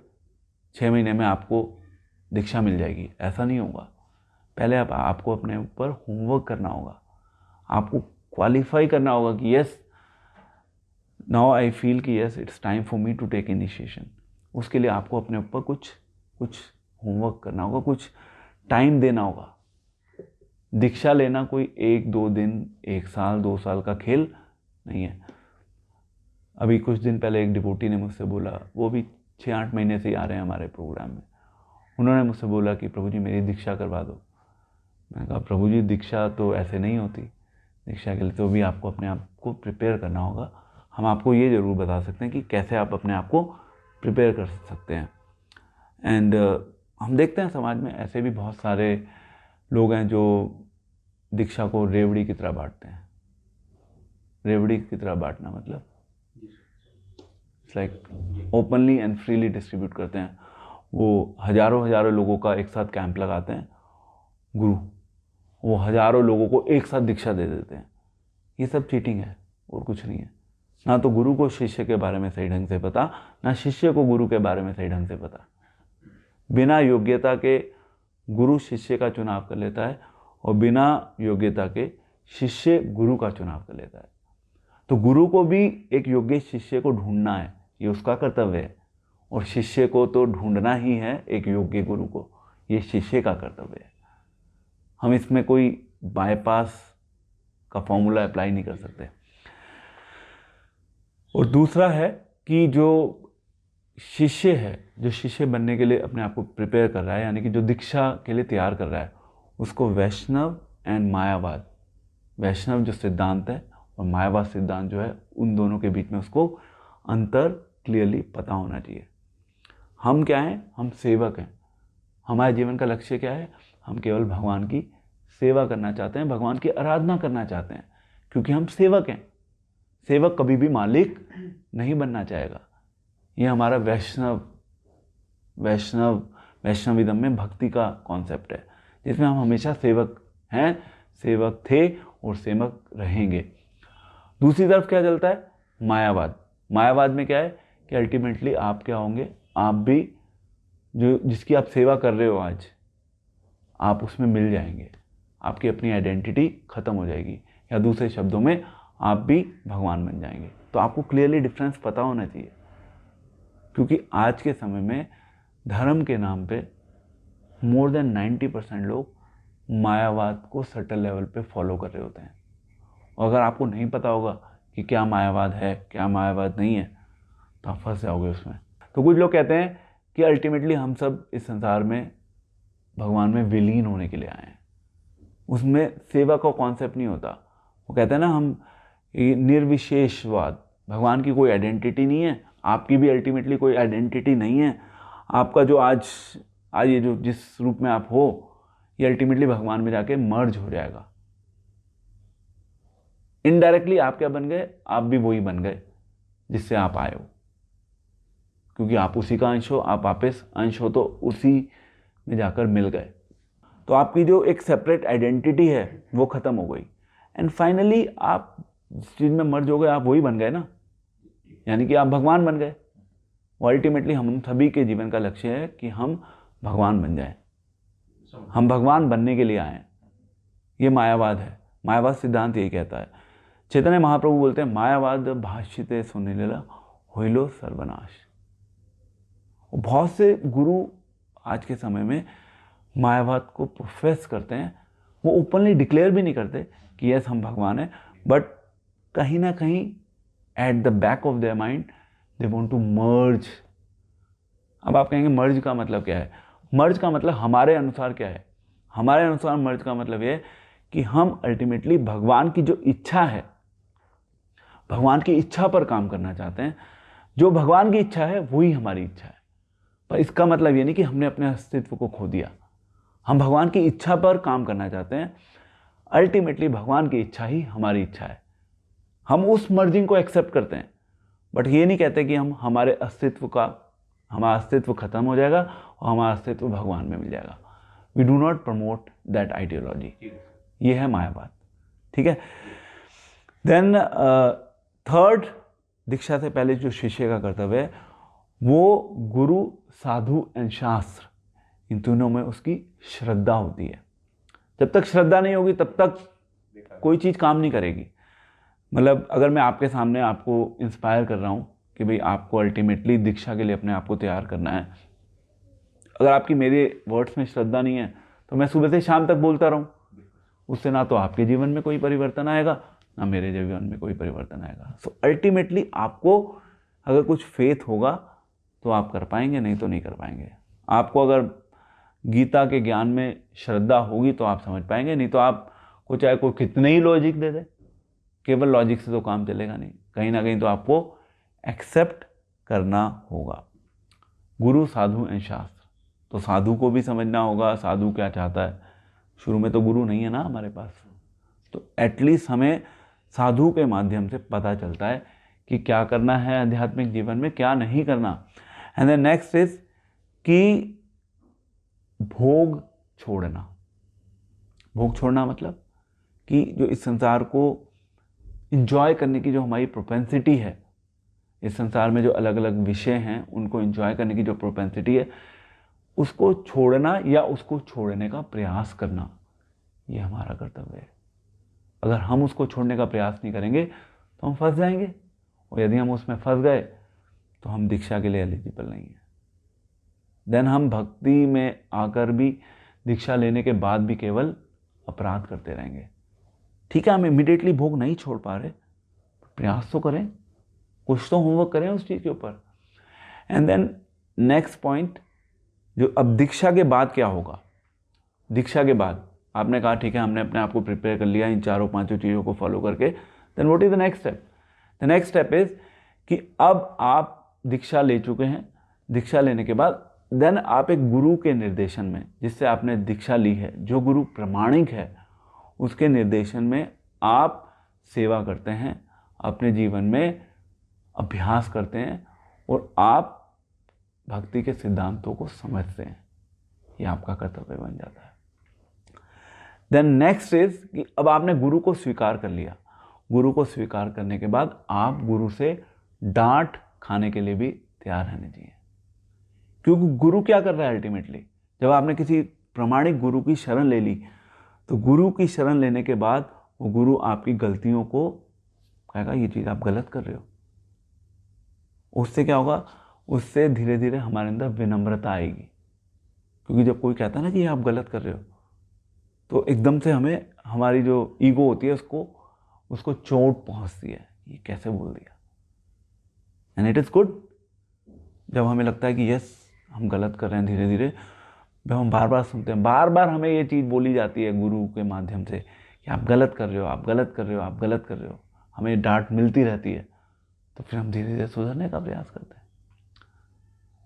6 महीने में आपको दीक्षा मिल जाएगी, ऐसा नहीं होगा। पहले आपको अपने ऊपर होमवर्क करना होगा, आपको क्वालिफाई करना होगा कि यस नाउ आई फील कि yes it's time for me to take initiation. उसके लिए आपको अपने ऊपर कुछ होमवर्क करना होगा, कुछ टाइम देना होगा। दीक्षा लेना कोई 1-2 दिन, 1 साल, 2 साल का खेल नहीं है। अभी कुछ दिन पहले एक डिवोटी ने मुझसे बोला, वो भी 6-8 महीने से ही आ रहे हैं हमारे प्रोग्राम में, उन्होंने मुझसे बोला कि प्रभु जी मेरी दीक्षा करवा दो। मैंने कहा प्रभु जी दीक्षा तो ऐसे नहीं होती, दीक्षा के लिए तो भी आपको अपने आप को प्रिपेयर करना होगा। हम आपको ये ज़रूर बता सकते हैं कि कैसे आप अपने आप को प्रिपेयर कर सकते हैं। एंड हम देखते हैं समाज में ऐसे भी बहुत सारे लोग हैं जो दीक्षा को रेवड़ी की तरह बांटते हैं। रेवड़ी की तरह बांटना मतलब it's like openly and freely distribute करते हैं। वो हज़ारों लोगों का एक साथ कैंप लगाते हैं गुरु, वो हजारों लोगों को एक साथ दीक्षा दे देते हैं। ये सब चीटिंग है और कुछ नहीं है। ना तो गुरु को शिष्य के बारे में सही ढंग से पता, ना शिष्य को गुरु के बारे में सही ढंग से पता। बिना योग्यता के गुरु शिष्य का चुनाव कर लेता है और बिना योग्यता के शिष्य गुरु का चुनाव कर लेता है। तो गुरु को भी एक योग्य शिष्य को ढूंढना है, ये उसका कर्तव्य है, और शिष्य को तो ढूंढना ही है एक योग्य गुरु को, ये शिष्य का कर्तव्य है। हम इसमें कोई बाईपास का फॉर्मूला अप्लाई नहीं कर सकते। और दूसरा है कि जो शिष्य है, जो शिष्य बनने के लिए अपने आप को प्रिपेयर कर रहा है, यानी कि जो दीक्षा के लिए तैयार कर रहा है, उसको वैष्णव एंड मायावाद, वैष्णव जो सिद्धांत है और मायावाद सिद्धांत जो है, उन दोनों के बीच में उसको अंतर क्लियरली पता होना चाहिए। हम क्या हैं? हम सेवक हैं। हमारे जीवन का लक्ष्य क्या है? हम केवल भगवान की सेवा करना चाहते हैं, भगवान की आराधना करना चाहते हैं, क्योंकि हम सेवक हैं। सेवक कभी भी मालिक नहीं बनना चाहेगा। ये हमारा वैष्णविज्म में भक्ति का कॉन्सेप्ट है, जिसमें हम हमेशा सेवक हैं, सेवक थे और सेवक रहेंगे। दूसरी तरफ क्या चलता है? मायावाद। मायावाद में क्या है कि अल्टीमेटली आप क्या होंगे? आप भी जो जिसकी आप सेवा कर रहे हो आज, आप उसमें मिल जाएंगे। आपकी अपनी आइडेंटिटी खत्म हो जाएगी, या दूसरे शब्दों में आप भी भगवान बन जाएंगे। तो आपको क्लियरली डिफरेंस पता होना चाहिए, क्योंकि आज के समय में धर्म के नाम पे मोर देन 90% लोग मायावाद को सटल लेवल पे फॉलो कर रहे होते हैं। और अगर आपको नहीं पता होगा कि क्या मायावाद है, क्या मायावाद नहीं है, तो आप फंस जाओगे उसमें। तो कुछ लोग कहते हैं कि अल्टीमेटली हम सब इस संसार में भगवान में विलीन होने के लिए आए हैं। उसमें सेवा का कॉन्सेप्ट नहीं होता। वो कहते हैं ना, हम निर्विशेषवाद, भगवान की कोई आइडेंटिटी नहीं है, आपकी भी अल्टीमेटली कोई आइडेंटिटी नहीं है। आपका जो आज ये जो जिस रूप में आप हो, ये अल्टीमेटली भगवान में जाके मर्ज हो जाएगा। इनडायरेक्टली आप क्या बन गए? आप भी वही बन गए जिससे आप आए हो, क्योंकि आप उसी का अंश हो, आप वापस अंश हो, तो उसी में जाकर मिल गए। तो आपकी जो एक सेपरेट आइडेंटिटी है वो खत्म हो गई, एंड फाइनली आप जिस चीज़ में मर्ज हो गए, आप वही बन गए ना, यानी कि आप भगवान बन गए। वो अल्टीमेटली हम सभी के जीवन का लक्ष्य है कि हम भगवान बन जाएं। हम भगवान बनने के लिए आए हैं। ये मायावाद है। मायावाद सिद्धांत यही कहता है। चैतन्य महाप्रभु बोलते हैं, मायावाद भाष्यते सुनिलेला होइलो सर्वनाश। बहुत से गुरु आज के समय में मायावाद को प्रोफेस करते हैं। वो ओपनली डिक्लेयर भी नहीं करते कि यस हम भगवान हैं, बट कहीं ना कहीं at the back of their mind they want to merge. अब आप कहेंगे मर्ज का मतलब क्या है? मर्ज का मतलब हमारे अनुसार क्या है? हमारे अनुसार मर्ज का मतलब ये है कि हम अल्टीमेटली भगवान की जो इच्छा है, भगवान की इच्छा पर काम करना चाहते हैं। जो भगवान की इच्छा है वही हमारी इच्छा है। पर इसका मतलब ये नहीं कि हमने अपने अस्तित्व को खो दिया। हम भगवान की इच्छा पर काम करना चाहते हैं। अल्टीमेटली भगवान की इच्छा ही हमारी इच्छा है। हम उस मर्जिंग को एक्सेप्ट करते हैं, बट ये नहीं कहते कि हमारा अस्तित्व खत्म हो जाएगा और हमारा अस्तित्व भगवान में मिल जाएगा। We do not promote that ideology. ये है मायावाद। ठीक है। देन थर्ड, दीक्षा से पहले जो शिष्य का कर्तव्य है, वो गुरु, साधु एंड शास्त्र, इन तीनों में उसकी श्रद्धा होती है। जब तक श्रद्धा नहीं होगी तब तक कोई चीज़ काम नहीं करेगी। मतलब अगर मैं आपके सामने आपको इंस्पायर कर रहा हूँ कि भाई आपको अल्टीमेटली दीक्षा के लिए अपने आप को तैयार करना है, अगर आपकी मेरे वर्ड्स में श्रद्धा नहीं है तो मैं सुबह से शाम तक बोलता रहूँ, उससे ना तो आपके जीवन में कोई परिवर्तन आएगा, ना मेरे जीवन में कोई परिवर्तन आएगा। सो अल्टीमेटली आपको अगर कुछ फेथ होगा तो आप कर पाएंगे, नहीं तो नहीं कर पाएंगे। आपको अगर गीता के ज्ञान में श्रद्धा होगी तो आप समझ पाएंगे, नहीं तो आपको चाहे कोई कितने ही लॉजिक दे दे, केवल लॉजिक से तो काम चलेगा नहीं। कहीं ना कहीं तो आपको एक्सेप्ट करना होगा। गुरु, साधु एंड शास्त्र। तो साधु को भी समझना होगा साधु क्या चाहता है। शुरू में तो गुरु नहीं है ना हमारे पास, तो एटलीस्ट हमें साधु के माध्यम से पता चलता है कि क्या करना है आध्यात्मिक जीवन में, क्या नहीं करना। एंड देन नेक्स्ट इज कि भोग छोड़ना। भोग छोड़ना मतलब कि जो इस संसार को इंजॉय करने की जो हमारी प्रोपेंसिटी है, इस संसार में जो अलग अलग विषय हैं उनको इंजॉय करने की जो प्रोपेंसिटी है, उसको छोड़ना या उसको छोड़ने का प्रयास करना, ये हमारा कर्तव्य है। अगर हम उसको छोड़ने का प्रयास नहीं करेंगे तो हम फंस जाएंगे, और यदि हम उसमें फंस गए तो हम दीक्षा के लिए एलिजिबल नहीं है। देन हम भक्ति में आकर भी, दीक्षा लेने के बाद भी केवल अपराध करते रहेंगे। ठीक है, हम इमीडिएटली भोग नहीं छोड़ पा रहे, प्रयास तो करें, कुछ तो होमवर्क करें उस चीज़ के ऊपर। एंड देन नेक्स्ट पॉइंट, जो अब दीक्षा के बाद क्या होगा। दीक्षा के बाद आपने कहा ठीक है, हमने अपने आप को प्रिपेयर कर लिया इन चारों पांचों चीज़ों को फॉलो करके, then what is the next step. The next step is कि अब आप दीक्षा ले चुके हैं। दीक्षा लेने के बाद देन आप एक गुरु के निर्देशन में, जिससे आपने दीक्षा ली है, जो गुरु प्रमाणिक है, उसके निर्देशन में आप सेवा करते हैं, अपने जीवन में अभ्यास करते हैं, और आप भक्ति के सिद्धांतों को समझते हैं। ये आपका कर्तव्य बन जाता है। देन नेक्स्ट इज कि अब आपने गुरु को स्वीकार कर लिया। गुरु को स्वीकार करने के बाद आप गुरु से डांट खाने के लिए भी तैयार रहने चाहिए। क्योंकि गुरु क्या कर रहा है अल्टीमेटली, जब आपने किसी प्रमाणिक गुरु की शरण ले ली, तो गुरु की शरण लेने के बाद वो गुरु आपकी गलतियों को कहेगा ये चीज़ आप गलत कर रहे हो। उससे क्या होगा, उससे धीरे धीरे हमारे अंदर विनम्रता आएगी। क्योंकि जब कोई कहता है ना कि ये आप गलत कर रहे हो, तो एकदम से हमें, हमारी जो ईगो होती है उसको चोट पहुंचती है, ये कैसे बोल दिया। एंड इट इज़ गुड जब हमें लगता है कि यस हम गलत कर रहे हैं। धीरे धीरे जब हम बार बार सुनते हैं, बार बार हमें ये चीज़ बोली जाती है गुरु के माध्यम से कि आप गलत कर रहे हो, आप गलत कर रहे हो, आप गलत कर रहे हो, हमें डांट मिलती रहती है, तो फिर हम धीरे धीरे सुधरने का प्रयास करते हैं।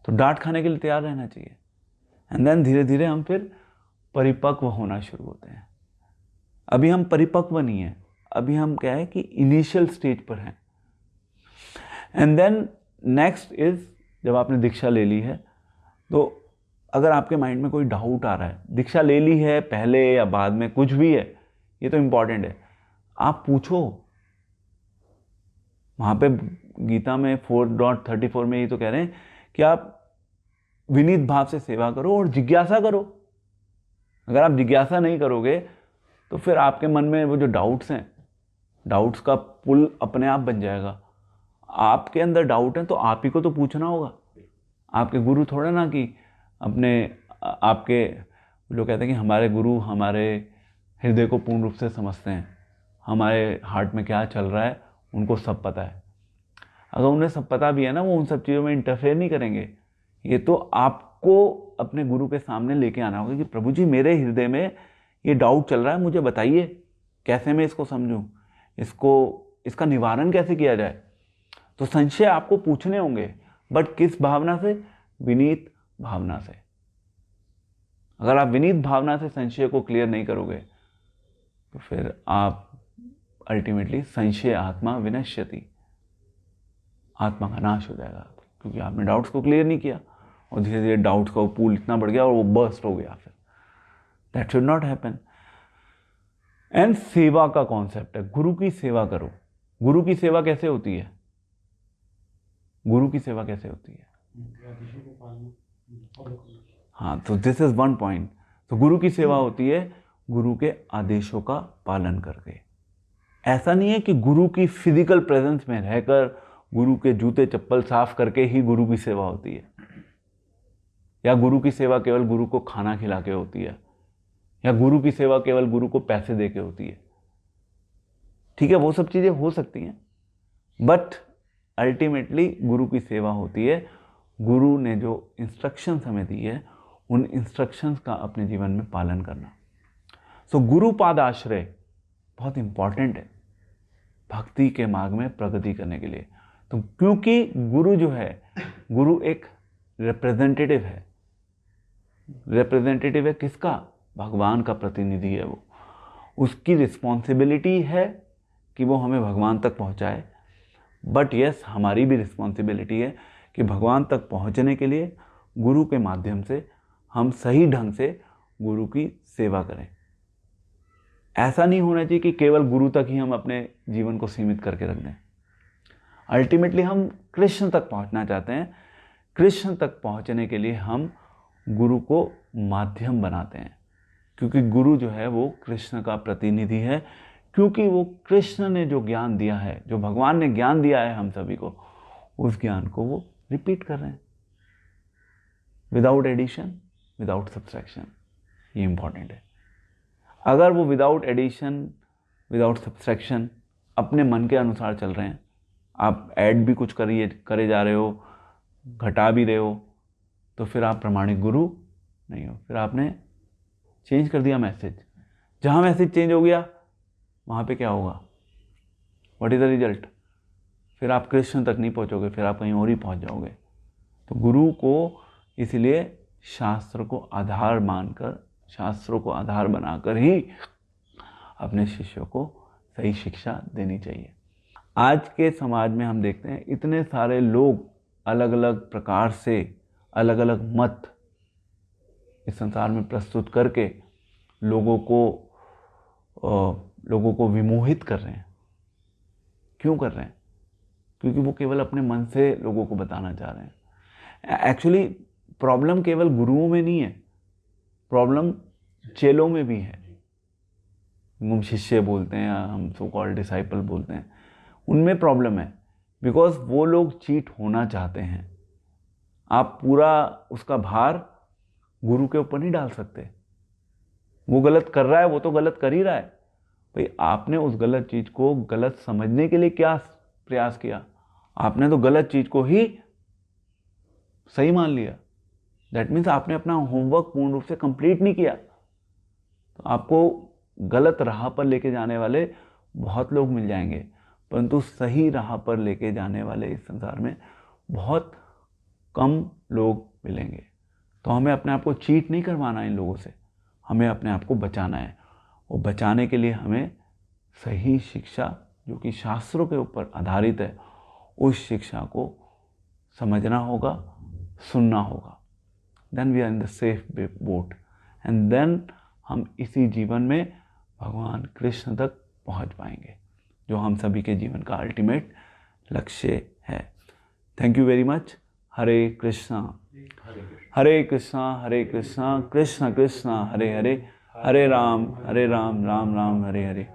तो डांट खाने के लिए तैयार रहना चाहिए। एंड देन धीरे धीरे हम फिर परिपक्व होना शुरू होते हैं। अभी हम परिपक्व नहीं हैं, अभी हम क्या है कि इनिशियल स्टेज पर हैं। एंड देन नेक्स्ट इज, जब आपने दीक्षा ले ली है, तो अगर आपके माइंड में कोई डाउट आ रहा है, दीक्षा ले ली है पहले या बाद में, कुछ भी है, ये तो इम्पॉर्टेंट है, आप पूछो। वहाँ पे गीता में 4.34 में ये तो कह रहे हैं कि आप विनीत भाव से सेवा करो और जिज्ञासा करो। अगर आप जिज्ञासा नहीं करोगे तो फिर आपके मन में वो जो डाउट्स हैं, डाउट्स का पुल अपने आप बन जाएगा। आपके अंदर डाउट है तो आप ही को तो पूछना होगा। आपके गुरु थोड़ा ना कि अपने आपके, लोग कहते हैं कि हमारे गुरु हमारे हृदय को पूर्ण रूप से समझते हैं, हमारे हार्ट में क्या चल रहा है उनको सब पता है। अगर उन्हें सब पता भी है ना, वो उन सब चीज़ों में इंटरफेयर नहीं करेंगे। ये तो आपको अपने गुरु के सामने लेके आना होगा कि प्रभु जी मेरे हृदय में ये डाउट चल रहा है, मुझे बताइए कैसे मैं इसको समझूं, इसका निवारण कैसे किया जाए। तो संशय आपको पूछने होंगे, बट किस भावना से? विनीत भावना से। अगर आप विनीत भावना से संशय को क्लियर नहीं करोगे तो फिर आप अल्टीमेटली संशय आत्मा विनश्यति, आत्मा का नाश हो जाएगा, क्योंकि आपने डाउट्स को क्लियर नहीं किया और धीरे धीरे डाउट्स का पूल इतना बढ़ गया और वो बर्स्ट हो गया। फिर that should not happen. And सेवा का कॉन्सेप्ट है, गुरु की सेवा करो। गुरु की सेवा कैसे होती है? गुरु की सेवा कैसे होती है? हाँ, तो दिस इज वन पॉइंट। तो गुरु की सेवा होती है गुरु के आदेशों का पालन करके। ऐसा नहीं है कि गुरु की फिजिकल प्रेजेंस में रहकर गुरु के जूते चप्पल साफ करके ही गुरु की सेवा होती है, या गुरु की सेवा केवल गुरु को खाना खिला के होती है, या गुरु की सेवा केवल गुरु को पैसे दे के होती है। ठीक है, वो सब चीज़ें हो सकती हैं, बट अल्टीमेटली गुरु की सेवा होती है गुरु ने जो इंस्ट्रक्शंस हमें दी है उन इंस्ट्रक्शंस का अपने जीवन में पालन करना। सो गुरुपाद आश्रय बहुत इंपॉर्टेंट है भक्ति के मार्ग में प्रगति करने के लिए। तो क्योंकि गुरु जो है, गुरु एक रिप्रेजेंटेटिव है। रिप्रेजेंटेटिव है किसका? भगवान का प्रतिनिधि है वो। उसकी रिस्पॉन्सिबिलिटी है कि वो हमें भगवान तक पहुंचाए, बट यस हमारी भी रिस्पॉन्सिबिलिटी है कि भगवान तक पहुंचने के लिए गुरु के माध्यम से हम सही ढंग से गुरु की सेवा करें। ऐसा नहीं होना चाहिए कि केवल गुरु तक ही हम अपने जीवन को सीमित करके रख दें। अल्टीमेटली हम कृष्ण तक पहुंचना चाहते हैं। कृष्ण तक पहुंचने के लिए हम गुरु को माध्यम बनाते हैं, क्योंकि गुरु जो है वो कृष्ण का प्रतिनिधि है, क्योंकि वो कृष्ण ने जो ज्ञान दिया है, जो भगवान ने ज्ञान दिया है हम सभी को, उस ज्ञान को वो रिपीट कर रहे हैं विदाउट एडिशन, विदाउट सब्सट्रैक्शन। ये इंपॉर्टेंट है। अगर वो विदाउट एडिशन, विदाउट सब्सट्रैक्शन अपने मन के अनुसार चल रहे हैं, आप ऐड भी कुछ करे जा रहे हो, घटा भी रहे हो, तो फिर आप प्रामाणिक गुरु नहीं हो। फिर आपने चेंज कर दिया मैसेज। जहाँ मैसेज चेंज हो गया वहाँ पे क्या होगा? What is the result? फिर आप कृष्ण तक नहीं पहुँचोगे, फिर आप कहीं और ही पहुँच जाओगे। तो गुरु को इसलिए शास्त्र को आधार मानकर, शास्त्रों को आधार बनाकर ही अपने शिष्यों को सही शिक्षा देनी चाहिए। आज के समाज में हम देखते हैं इतने सारे लोग अलग अलग प्रकार से, अलग अलग मत इस संसार में प्रस्तुत करके लोगों को विमोहित कर रहे हैं। क्यों कर रहे हैं? क्योंकि वो केवल अपने मन से लोगों को बताना चाह रहे हैं। एक्चुअली प्रॉब्लम केवल गुरुओं में नहीं है, प्रॉब्लम चेलों में भी है। हम शिष्य बोलते हैं, हम सो कॉल्ड डिसाइपल बोलते हैं, उनमें प्रॉब्लम है। बिकॉज वो लोग चीट होना चाहते हैं। आप पूरा उसका भार गुरु के ऊपर नहीं डाल सकते। वो गलत कर रहा है, वो तो गलत कर ही रहा है। भाई आपने उस गलत चीज़ को गलत समझने के लिए क्या प्रयास किया? आपने तो गलत चीज़ को ही सही मान लिया। दैट मीन्स आपने अपना होमवर्क पूर्ण रूप से कंप्लीट नहीं किया। तो आपको गलत राह पर लेके जाने वाले बहुत लोग मिल जाएंगे, परंतु सही राह पर लेके जाने वाले इस संसार में बहुत कम लोग मिलेंगे। तो हमें अपने आप को चीट नहीं करवाना इन लोगों से, हमें अपने आप को बचाना है। और बचाने के लिए हमें सही शिक्षा, जो कि शास्त्रों के ऊपर आधारित है, उस शिक्षा को समझना होगा, सुनना होगा। Then we are in the safe boat, and then हम इसी जीवन में भगवान कृष्ण तक पहुंच पाएंगे, जो हम सभी के जीवन का अल्टीमेट लक्ष्य है। Thank you very much. Hare Krishna Hare Krishna Hare Krishna Krishna Krishna Hare Hare, Hare Ram Ram Ram Hare Hare.